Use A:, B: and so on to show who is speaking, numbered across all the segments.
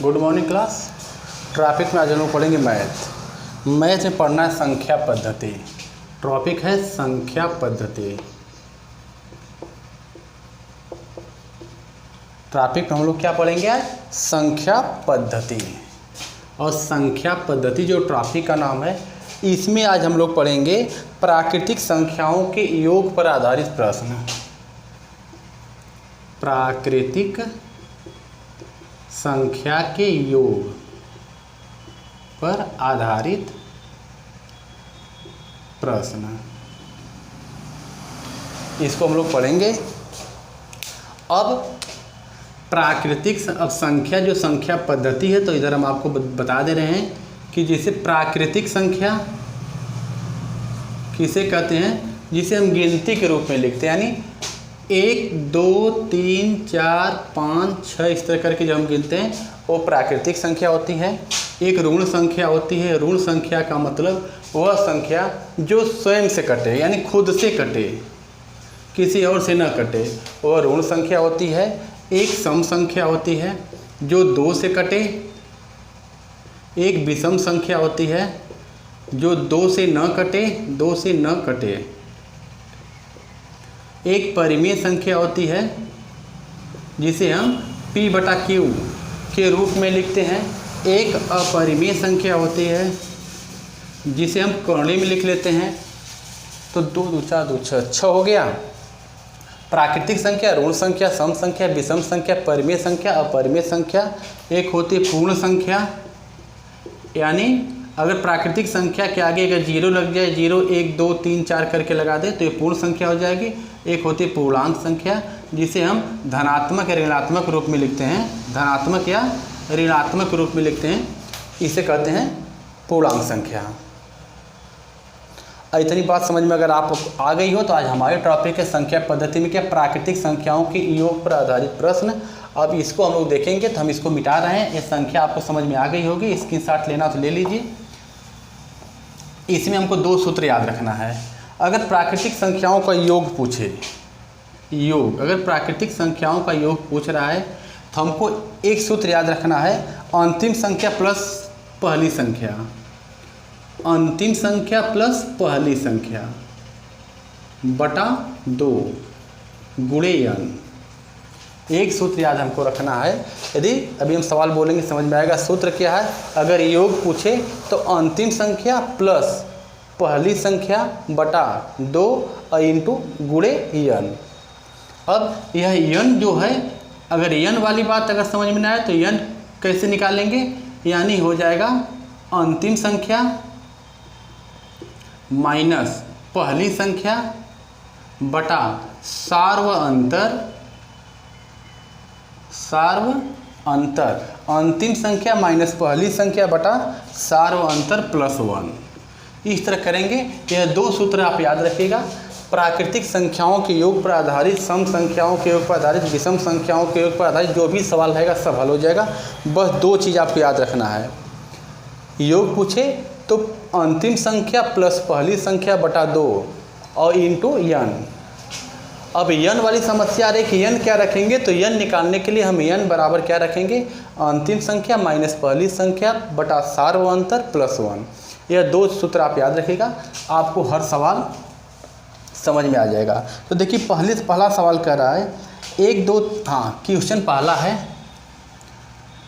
A: Good morning class. Traffic में आज हम लोग पढ़ेंगे मैथ। मैथ में पढ़ना है संख्या पद्धति। टॉपिक है संख्या पद्धति। ट्रैफिक में हम लोग क्या पढ़ेंगे आज? संख्या पद्धति। और संख्या पद्धति जो ट्रैफिक का नाम है, इसमें आज हम लोग पढ़ेंगे प्राकृतिक संख्याओं के योग पर आधारित प्रश्न। प्राकृतिक संख्या के योग पर आधारित प्रश्न, इसको हम लोग पढ़ेंगे। अब प्राकृतिक अब संख्या जो संख्या पद्धति है, तो इधर हम आपको बता दे रहे हैं कि जैसे प्राकृतिक संख्या किसे कहते हैं, जिसे हम गिनती के रूप में लिखते हैं, यानी 1 2 3 4 5 6 इस तरह करके जब हम गिनते हैं वो प्राकृतिक संख्या होती है। एक ऋण संख्या होती है। ऋण संख्या का मतलब वह संख्या जो स्वयं से कटे, यानी खुद से कटे, किसी और से न कटे, वह ऋण संख्या होती है। एक सम संख्या होती है जो 2 से कटे। एक विषम संख्या होती है जो 2 से न कटे, 2 से न कटे। एक परिमेय संख्या होती है जिसे हम P/Q के रूप में लिखते हैं। एक अपरिमेय संख्या होती है जिसे हम कर्णीय में लिख लेते हैं। तो 2 2 4 2 6 6 हो गया। प्राकृतिक संख्या, ऋण संख्या, सम संख्या, विषम संख्या, परिमेय संख्या, अपरिमेय संख्या। एक होती है पूर्ण संख्या, यानी अगर प्राकृतिक संख्या के आगे अगर 0 लग जाए, 0 1 2 3 4 करके लगा दे तो ये पूर्ण संख्या हो जाएगी। एक होती है पूर्णांक संख्या जिसे हम धनात्मक या ऋणात्मक रूप में लिखते हैं। धनात्मक या ऋणात्मक रूप में लिखते हैं, इसे कहते हैं पूर्णांक संख्या। इतनी बात समझ में अगर आप आ गई हो तो आज हमारे टॉपिक है संख्या पद्धति में क्या प्राकृतिक संख्याओं के योग पर आधारित प्रश्न। अब इसको हम लोग देखेंगे, तो हम इसको मिटा रहे हैं। ये संख्या आपको समझ में आ गई होगी, स्क्रीनशॉट लेना तो ले लीजिए। इसमें हमको 2 सूत्र याद रखना है। अगर प्राकृतिक संख्याओं का योग पूछे, अगर प्राकृतिक संख्याओं का योग पूछ रहा है तो हमको एक सूत्र याद रखना है, अंतिम संख्या प्लस पहली संख्या। अंतिम संख्या प्लस पहली संख्या बटा 2 गुणे n। एक सूत्र याद हमको रखना है। यदि अभी हम सवाल बोलेंगे समझ में आएगा। सूत्र क्या है? अगर योग पूछे तो अंतिम संख्या प्लस पहली संख्या बटा 2 इंटू गुणे n। अब यह n जो है, अगर n वाली बात अगर समझ में ना आए तो n कैसे निकालेंगे, यानी हो जाएगा अंतिम संख्या माइनस पहली संख्या बटा सार्व अंतर। अंतिम संख्या माइनस पहली संख्या बटा सार्व अंतर प्लस 1। इस तरह करेंगे। यह 2 सूत्र आप याद रखिएगा। प्राकृतिक संख्याओं के योग पर आधारित, सम संख्याओं के योग पर आधारित, विषम संख्याओं के योग पर आधारित जो भी सवाल रहेगा सब हल हो जाएगा। बस 2 चीज़ आपको याद रखना है। योग पूछे तो अंतिम संख्या प्लस पहली संख्या बटा 2 और इंटू n। अब n वाली समस्या आ रही कि n क्या रखेंगे, तो n निकालने के लिए हम n बराबर क्या रखेंगे, अंतिम संख्या माइनस पहली संख्या बटा सार्व अंतर प्लस 1। यह 2 सूत्र आप याद रखिएगा, आपको हर सवाल समझ में आ जाएगा। तो देखिए पहला सवाल कह रहा है 1 2, हाँ क्वेश्चन पहला है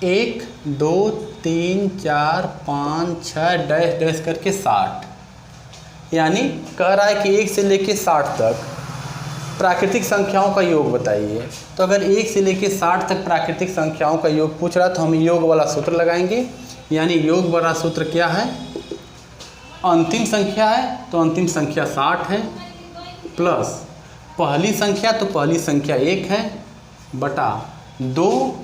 A: 1 2 3 4 5 6 डैश डैश करके 60, यानी कह रहा है कि 1 से लेके 60 तक प्राकृतिक संख्याओं का योग बताइए। तो अगर 1 से लेके 60 तक प्राकृतिक संख्याओं का योग पूछ रहा है तो हम योग वाला सूत्र लगाएंगे। यानी योग वाला सूत्र क्या है, अंतिम संख्या है तो अंतिम संख्या 60 है, प्लस पहली संख्या तो पहली संख्या 1 है बटा 2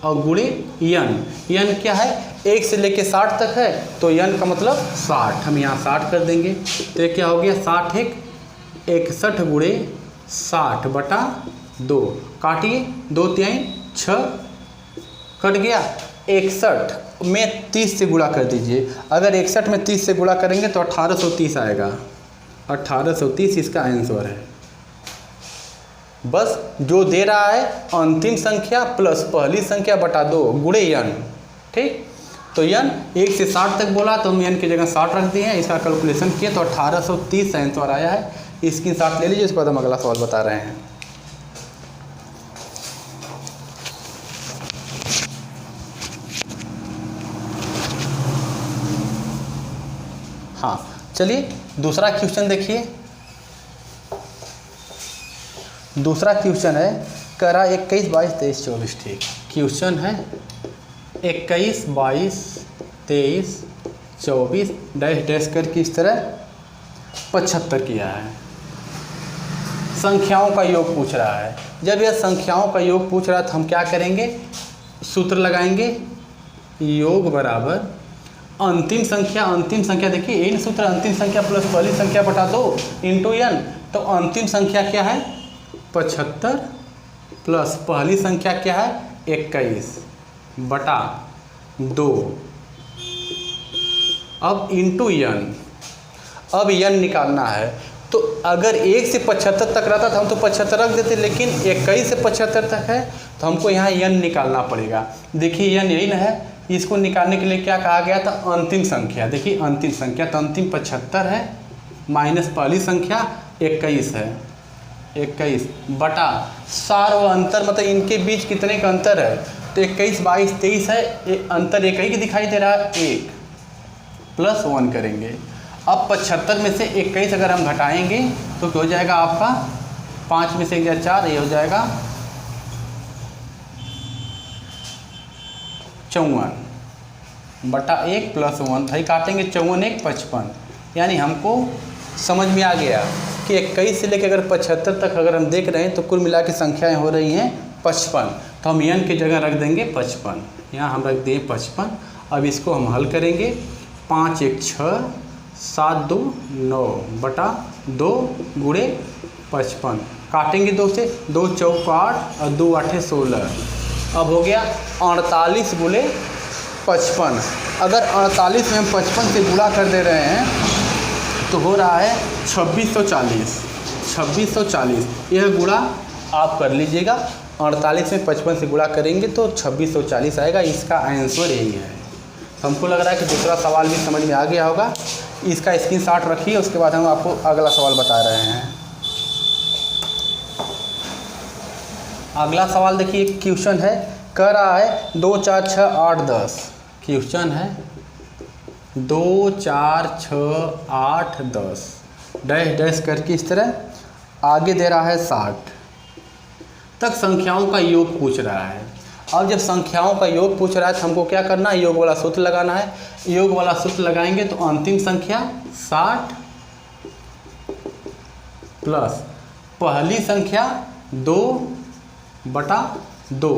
A: और गुणे n। n क्या है, 1 से लेके 60 तक है तो n का मतलब 60, हम यहाँ 60 कर देंगे। तो ये क्या हो गया, 60 1 61 गुणे 60 बटा 2। काटिए, 2 3 6 कट गया। 61 में 30 से गुणा कर दीजिए। अगर 61 में 30 से गुणा करेंगे तो 1830 आएगा। 1830 इसका आंसर है। बस जो दे रहा है अंतिम संख्या प्लस पहली संख्या बटा 2 गुणे n। ठीक, तो n 1 से 60 तक बोला तो हम n की जगह 60 रख दिए हैं। इसका कैलकुलेशन किए तो 1830 आंसर आया है। इसकी 60 ले लीजिए, उसके बाद हम अगला सवाल बता रहे हैं। हाँ चलिए दूसरा क्वेश्चन देखिए। दूसरा क्वेश्चन है करा 21 22 23 24। ठीक, क्वेश्चन है 21 22 23 24 डैश डैश करके इस तरह 75 किया है। संख्याओं का योग पूछ रहा है। जब यह संख्याओं का योग पूछ रहा है तो हम क्या करेंगे, सूत्र लगाएंगे, योग बराबर अंतिम संख्या देखिए इन सूत्र अंतिम संख्या प्लस पहली संख्या बटा 2 इंटू n। तो अंतिम संख्या क्या है 75 प्लस पहली संख्या क्या है 21 बटा 2। अब इंटू n, अब n निकालना है। तो अगर 1 से 75 तक रहता तो हम तो 75 रख देते, लेकिन 21 से 75 तक है तो हमको यहाँ n निकालना पड़ेगा। देखिए n यही ना है, इसको निकालने के लिए क्या कहा गया था, अंतिम संख्या। देखिए अंतिम संख्या तो अंतिम 75 है माइनस पहली संख्या 21 है, 21 बटा सार्व अंतर, मतलब इनके बीच कितने का अंतर है, तो 21 22 23 है, अंतर एक ही दिखाई दे रहा है, 1 प्लस 1 करेंगे। अब 75 में से 21 अगर हम घटाएंगे तो क्या हो जाएगा आपका, 5 में से 1 जाए 4, ये हो जाएगा 54 बटा 1 प्लस 1, भाई काटेंगे 54 1 55। यानी हमको समझ में आ गया कि 21 से लेकर अगर 75 तक अगर हम देख रहे हैं तो कुल मिला के संख्याएँ हो रही हैं 55। तो हम n की जगह रख देंगे 55, यहाँ हम रख दें 55। अब इसको हम हल करेंगे, 5 1 6 7 2 9 बटा 2 गुणे 55, काटेंगे 2 से, 2 चौक 8 और 2 8 16। अब हो गया 48 गुणे 55। अगर 48 में हम 55 से गुणा कर दे रहे हैं तो हो रहा है 2640। 2640 यह गुणा आप कर लीजिएगा, 48 में 55 से गुणा करेंगे तो 2640 आएगा। इसका आंसर यही है। हमको लग रहा है कि दूसरा सवाल भी समझ में आ गया होगा। इसका स्क्रीनशॉट रखिए, उसके बाद हम आपको अगला सवाल बता रहे हैं। अगला सवाल देखिए, क्वेश्चन है कह रहा है 2 4 6 8 10। क्वेश्चन है 2 4 6 8 10 डैश डैश करके इस तरह आगे दे रहा है 60 तक संख्याओं का योग पूछ रहा है। अब जब संख्याओं का योग पूछ रहा है तो हमको क्या करना है, योग वाला सूत्र लगाना है। योग वाला सूत्र लगाएंगे तो अंतिम संख्या 60 प्लस पहली संख्या 2 बटा 2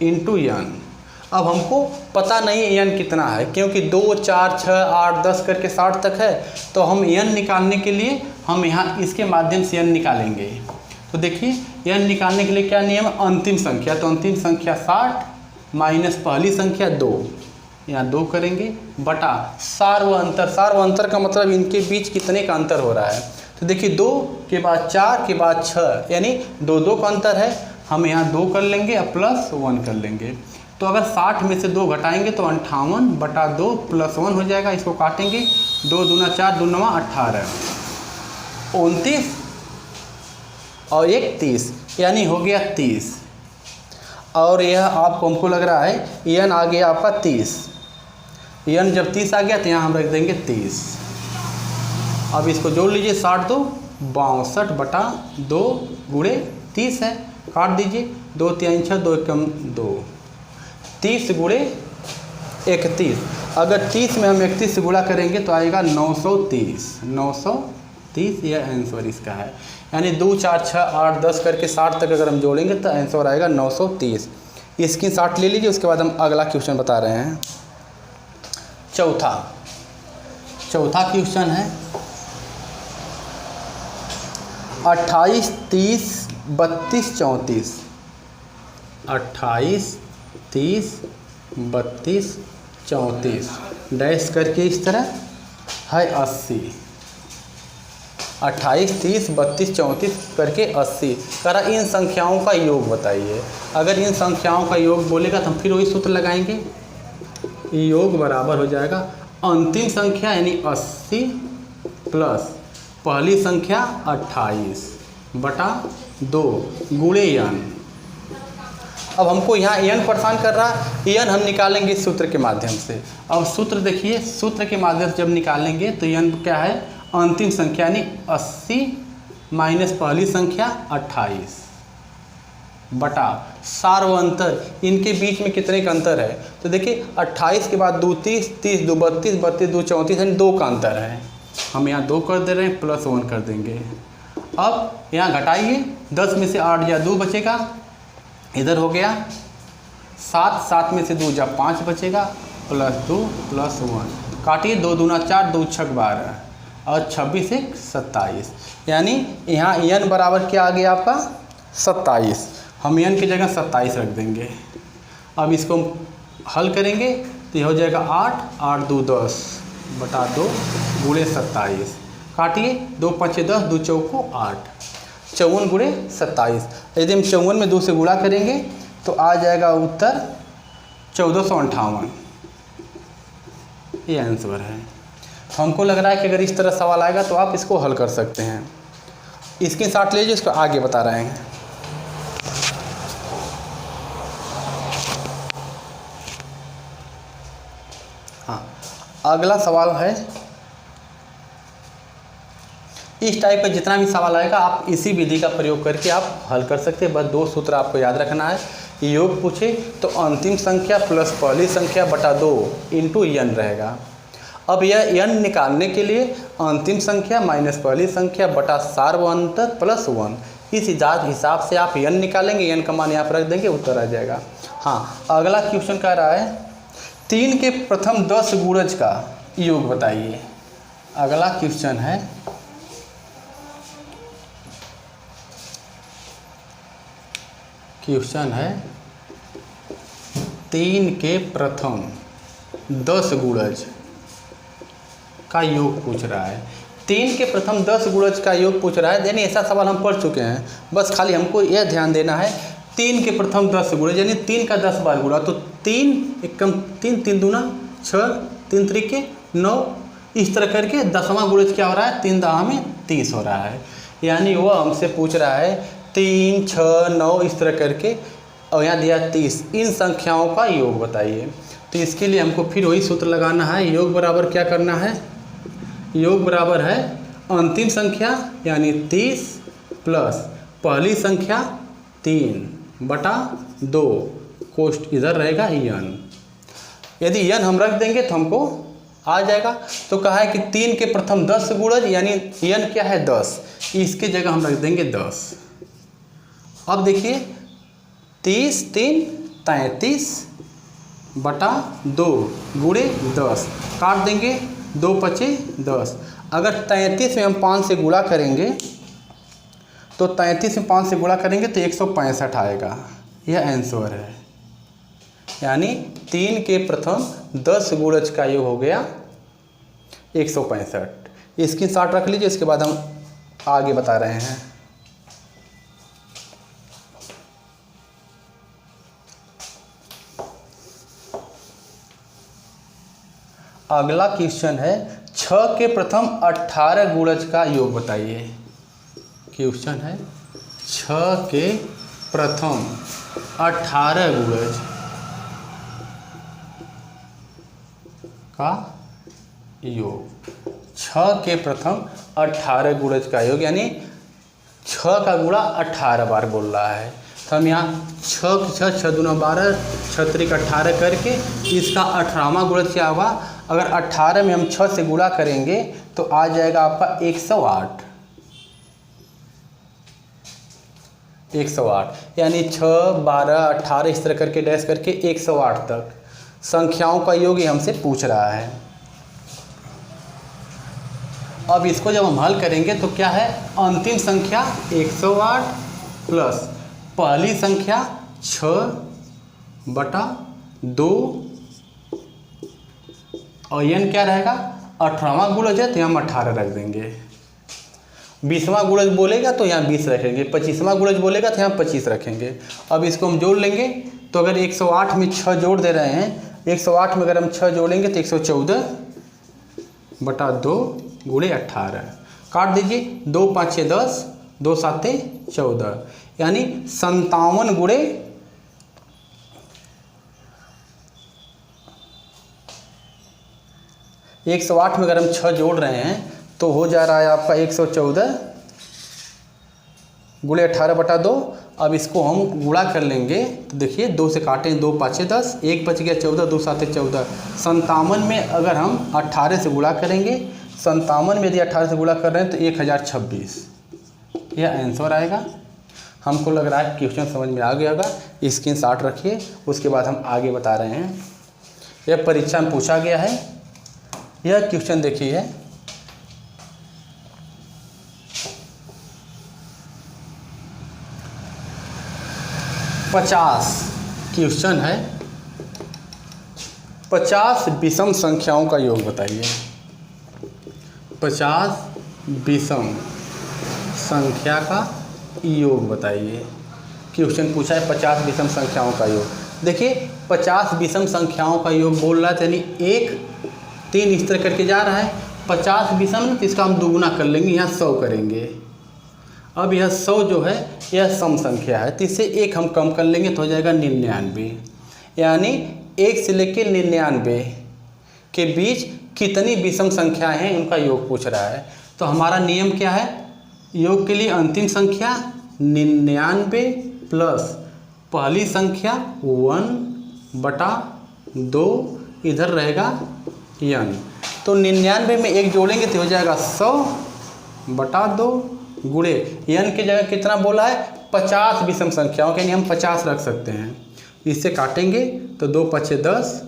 A: इंटू n। अब हमको पता नहीं n कितना है, क्योंकि 2 4 6 8 10 करके 60 तक है। तो हम n निकालने के लिए हम यहाँ इसके माध्यम से n निकालेंगे। तो देखिए n निकालने के लिए क्या नियम है, अंतिम संख्या, तो अंतिम संख्या 60 माइनस पहली संख्या 2, यहाँ 2 करेंगे बटा सार्व अंतर। सार्व अंतर का मतलब इनके बीच कितने का अंतर हो रहा है। तो देखिए 2 के बाद 4 के बाद 6, यानी 2 2 का अंतर है। हम यहाँ 2 कर लेंगे और प्लस 1 कर लेंगे। तो अगर 60 में से 2 घटाएंगे तो 58 बटा 2 प्लस 1 हो जाएगा। इसको काटेंगे, 2 दूना 4 2 9 18 29 और 1 30, यानी हो गया 30। और यह आपको हमको लग रहा है n आ गया आपका 30। n जब 30 आ गया तो यहाँ हम रख देंगे 30। अब इसको जोड़ लीजिए, 60 2 62 बटा 2 गुणे 30 है, काट दीजिए, 2 3 6 2 1 2, 30 गुणे 31। अगर 30 में हम 31 से गुणा करेंगे तो आएगा 930। 930 यह आंसर इसका है। यानी 2 4 6 8 10 करके 60 तक अगर हम जोड़ेंगे तो आंसर आएगा 930। इसकी 60 ले लीजिए, उसके बाद हम अगला क्वेश्चन बता रहे हैं। चौथा क्वेश्चन है 28 30 32 34। 28 30 32 34 डैश करके इस तरह है 80। 28, 30, 32, 34 करके 80 करा। इन संख्याओं का योग बताइए। अगर इन संख्याओं का योग बोलेगा तो हम फिर वही सूत्र लगाएंगे। योग बराबर हो जाएगा अंतिम संख्या यानी 80 प्लस पहली संख्या 28 बटा 2 गुणे n। अब हमको यहाँ n परेशान कर रहा है, n हम निकालेंगे इस सूत्र के माध्यम से। अब सूत्र देखिए, सूत्र के माध्यम से जब निकालेंगे तो n क्या है, अंतिम संख्या यानी 80 माइनस पहली संख्या 28 बटा सार व अंतर, इनके बीच में कितने का अंतर है। तो देखिए 28 के बाद 2 30, 30 2 32, 32 2 34 यानी 2 का अंतर है। हम यहाँ 2 कर दे रहे हैं, प्लस 1 कर देंगे। अब यहाँ घटाइए, 10 में से 8 या 2 बचेगा, इधर हो गया 7, 7 में से 2 जा 5 बचेगा, प्लस 2 प्लस 1 काटिए, 2 दूना 4, 2 छक 12 और 26 1 27, यानी यहाँ n बराबर क्या आ गया आपका 27। हम n की जगह 27 रख देंगे। अब इसको हल करेंगे तो यह हो जाएगा 8, 8 2 10 बटा 2 गुणे 27, काटिए, 2 5 10, 2 चौको 8, 54 गुणे 27। यदि हम 54 में 2 से गुणा करेंगे तो आ जाएगा उत्तर 1458। ये आंसर है। हमको लग रहा है कि अगर इस तरह सवाल आएगा तो आप इसको हल कर सकते हैं। इसके साथ लीजिए, इसको आगे बता रहे हैं। हाँ, अगला सवाल है, इस टाइप का जितना भी सवाल आएगा आप इसी विधि का प्रयोग करके आप हल कर सकते हैं। बस 2 सूत्र आपको याद रखना है। योग पूछे तो अंतिम संख्या प्लस पहली संख्या बटा 2 इंटू n रहेगा। अब यह n निकालने के लिए अंतिम संख्या माइनस पहली संख्या बटा सार व अंतर प्लस 1, इस हिसाब से आप n निकालेंगे, n का मान यहाँ पर रख देंगे, उत्तर आ जाएगा। हाँ, अगला क्वेश्चन कह रहा है 3 के प्रथम 10 गुणज का योग बताइए। अगला क्वेश्चन है क्वेश्चन है 3 के प्रथम 10 गुणज का योग पूछ रहा है। 3 के प्रथम 10 गुणज का योग पूछ रहा है, यानी ऐसा सवाल हम पढ़ चुके हैं। बस खाली हमको यह ध्यान देना है 3 के प्रथम 10 गुणज यानी 3 का 10 बार गुणा, तो 3 एकम 3, 3 दूना 6, 3 त्रिके 9, इस तरह करके 10वां गुणज क्या हो रहा है, 3 10 में 30 हो रहा है। यानी वह हमसे पूछ रहा है 3 6 9 इस तरह करके, और यहाँ दिया 30, इन संख्याओं का योग बताइए। तो इसके लिए हमको फिर वही सूत्र लगाना है। योग बराबर क्या करना है, योग बराबर है अंतिम संख्या यानी 30 प्लस पहली संख्या 3 बटा 2 कोष्ठ इधर रहेगा n। यदि n हम रख देंगे तो हमको आ जाएगा। तो कहा है कि 3 के प्रथम 10 गुणज यानी n क्या है 10, इसके जगह हम रख देंगे 10। अब देखिए 30 3 33 बटा 2 गुणे 10, काट देंगे, 2 5 10। अगर 33 में हम 5 से गुणा करेंगे तो 33 में 5 से गुणा करेंगे तो 165 आएगा। यह आंसर है। यानी 3 के प्रथम 10 गुणज का योग हो गया 165। इसकी शॉर्ट रख लीजिए, इसके बाद हम आगे बता रहे हैं। अगला क्वेश्चन है 6 के प्रथम 18 गुणज का योग बताइए। क्वेश्चन है 6 के प्रथम 18 गुणज का योग। 6 के प्रथम 18 गुणज का योग यानी 6 का गुणा 18 बार बोल रहा है। तो हम यहाँ 6 6 6 दूना 12 6 त्रिक 18 करके इसका 18वां गुणज क्या होगा। अगर 18 में हम 6 से गुणा करेंगे तो आ जाएगा आपका 108। 108 यानी 6 12 18 इस तरह करके डैश करके 108 तक संख्याओं का योग हमसे पूछ रहा है। अब इसको जब हम हल करेंगे तो क्या है, अंतिम संख्या 108 प्लस पहली संख्या 6 बटा 2 और n क्या रहेगा 18वां गुणज है तो हम 18 रख देंगे। 20वां गुणज बोलेगा तो यहाँ 20 रखेंगे, 25वां गुणज बोलेगा तो यहाँ 25 रखेंगे। अब इसको हम जोड़ लेंगे तो अगर 108 में 6 जोड़ दे रहे हैं, 108 में अगर हम 6 जोड़ेंगे तो 114/2 गुणे 18 काट दीजिए, 2 5 6 10, 2 7 14 यानी 57 गुणे 108 में अगर हम 6 जोड़ रहे हैं तो हो जा रहा है आपका 114 गुणे 18/2। अब इसको हम गुणा कर लेंगे तो देखिए 2 से काटें, 2 5 10, 1 बच गया 14, 2 7 14। 57 में अगर हम 18 से गुणा करेंगे, 57 में यदि 18 से गुणा कर रहे हैं तो 1026 यह आंसर आएगा। हमको लग रहा है क्वेश्चन समझ में आ गया होगा, स्क्रीनशॉट रखिए। उसके बाद हम आगे बता रहे हैं। यह परीक्षा में पूछा गया है। यह क्वेश्चन देखिए, पचास क्वेश्चन है, 50 विषम संख्याओं का योग बताइए। 50 विषम संख्या का योग बताइए। क्वेश्चन पूछा है 50 विषम संख्याओं का योग। देखिए 50 विषम संख्याओं का योग बोल रहा है, यानी 1 3 इस तरह करके जा रहा है। 50 विषम तो इसका हम दोगुना कर लेंगे, यहाँ 100 करेंगे। अब यह 100 जो है यह सम संख्या है, तो इससे 1 हम कम कर लेंगे तो हो जाएगा 99। यानी 1 से लेकर 99 के बीच कितनी विषम संख्याएं हैं उनका योग पूछ रहा है। तो हमारा नियम क्या है, योग के लिए अंतिम संख्या 99 प्लस पहली संख्या 1/2 इधर रहेगा n। तो 99 में 1 जोड़ेंगे तो हो जाएगा 100/2 गुणे n की जगह कितना बोला है 50 विषम संख्याओं के, यानी हम 50 रख सकते हैं। इससे काटेंगे तो 2 5 10,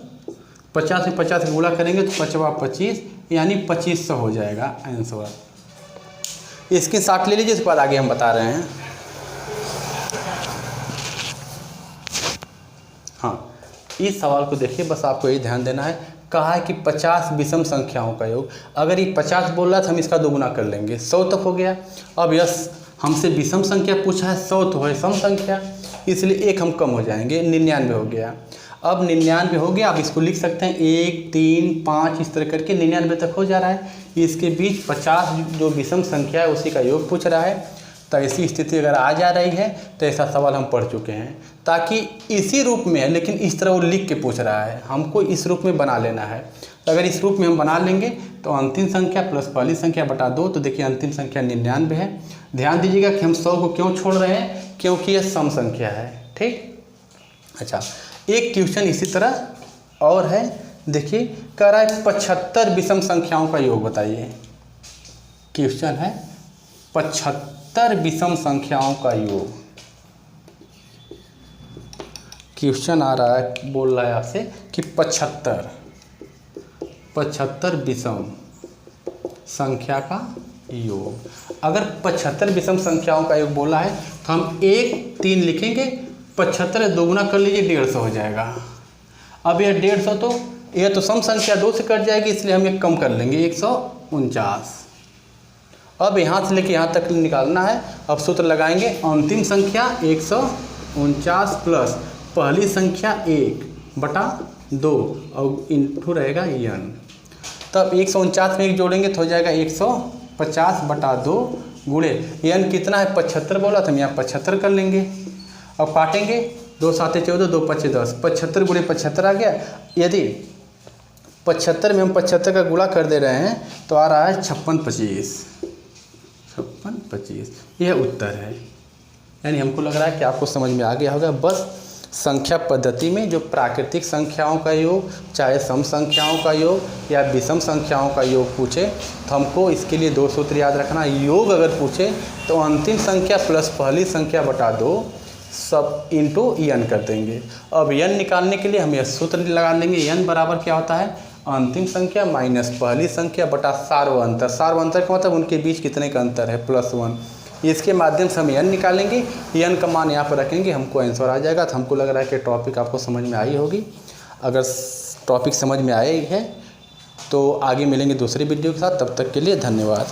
A: 50 में 50 गुणा करेंगे तो 5 25 यानी 2500 हो जाएगा आंसर। इसकी साथ ले लीजिए, इसके बाद आगे हम बता रहे हैं। हाँ, इस सवाल को देखिए, बस आपको यही ध्यान देना है। कहा है कि 50 विषम संख्याओं का योग। अगर ये 50 बोल रहा है तो हम इसका दोगुना कर लेंगे, 100 तक हो गया। अब यस हमसे विषम संख्या पूछा है, 100 तो है सम संख्या, इसलिए 1 हम कम हो जाएंगे, 99 हो गया। अब 99 हो गया, अब इसको लिख सकते हैं 1 3 5 इस तरह करके 99 तक हो जा रहा है। इसके बीच 50 जो विषम संख्या है उसी का योग पूछ रहा है। तो ऐसी स्थिति अगर आ जा रही है तो ऐसा सवाल हम पढ़ चुके हैं, ताकि इसी रूप में है लेकिन इस तरह वो लिख के पूछ रहा है, हमको इस रूप में बना लेना है। तो अगर इस रूप में हम बना लेंगे तो अंतिम संख्या प्लस पहली संख्या बटा 2, तो देखिए अंतिम संख्या 99 है। ध्यान दीजिएगा कि हम 100 को क्यों छोड़ रहे हैं, क्योंकि यह सम संख्या है। ठीक, अच्छा एक क्वेश्चन इसी तरह और है, देखिए कह रहा है 75 विषम संख्याओं का योग बताइए। क्वेश्चन है 75 विषम संख्याओं का योग। क्वेश्चन आ रहा है, बोल रहा है आपसे कि 75 विषम संख्या का योग। अगर 75 विषम संख्याओं का योग बोला है तो हम 1 3 लिखेंगे, 75 दोगुना कर लीजिए 150 हो जाएगा। अब यह 150 तो यह तो सम संख्या 2 से कट जाएगी, इसलिए हम एक कम कर लेंगे 149। अब यहाँ से लेके यहाँ तक निकालना है। अब सूत्र लगाएंगे, अंतिम संख्या 149 प्लस पहली संख्या 1/2 और इंटू रहेगा n। तब 149 में 1 जोड़ेंगे तो हो जाएगा 150/2 गुणे n कितना है 75 बोला तो हम यहाँ 75 कर लेंगे। अब काटेंगे, 2 7 14, 2 5 10, 75 गुणे 75 आ गया। यदि 75 में हम 75 का गुणा कर दे रहे हैं तो आ रहा है 56 25। यह उत्तर है। यानी हमको लग रहा है कि आपको समझ में आ गया होगा। बस संख्या पद्धति में जो प्राकृतिक संख्याओं का योग, चाहे सम संख्याओं का योग या विषम संख्याओं का योग पूछे तो हमको इसके लिए 2 सूत्र याद रखना। योग अगर पूछे तो अंतिम संख्या प्लस पहली संख्या बटा 2 सब इंटू n कर देंगे। अब n निकालने के लिए हम यह सूत्र लगा लेंगे। n बराबर क्या होता है, अंतिम संख्या माइनस पहली संख्या बटा सार्वअंतर। सार्वअंतर का मतलब उनके बीच कितने का अंतर है, +1। इसके माध्यम से हम n निकालेंगे, n का मान यहाँ पर रखेंगे, हमको आंसर आ जाएगा। तो हमको लग रहा है कि टॉपिक आपको समझ में आई होगी। अगर टॉपिक समझ में आई है तो आगे मिलेंगे दूसरी वीडियो के साथ। तब तक के लिए धन्यवाद।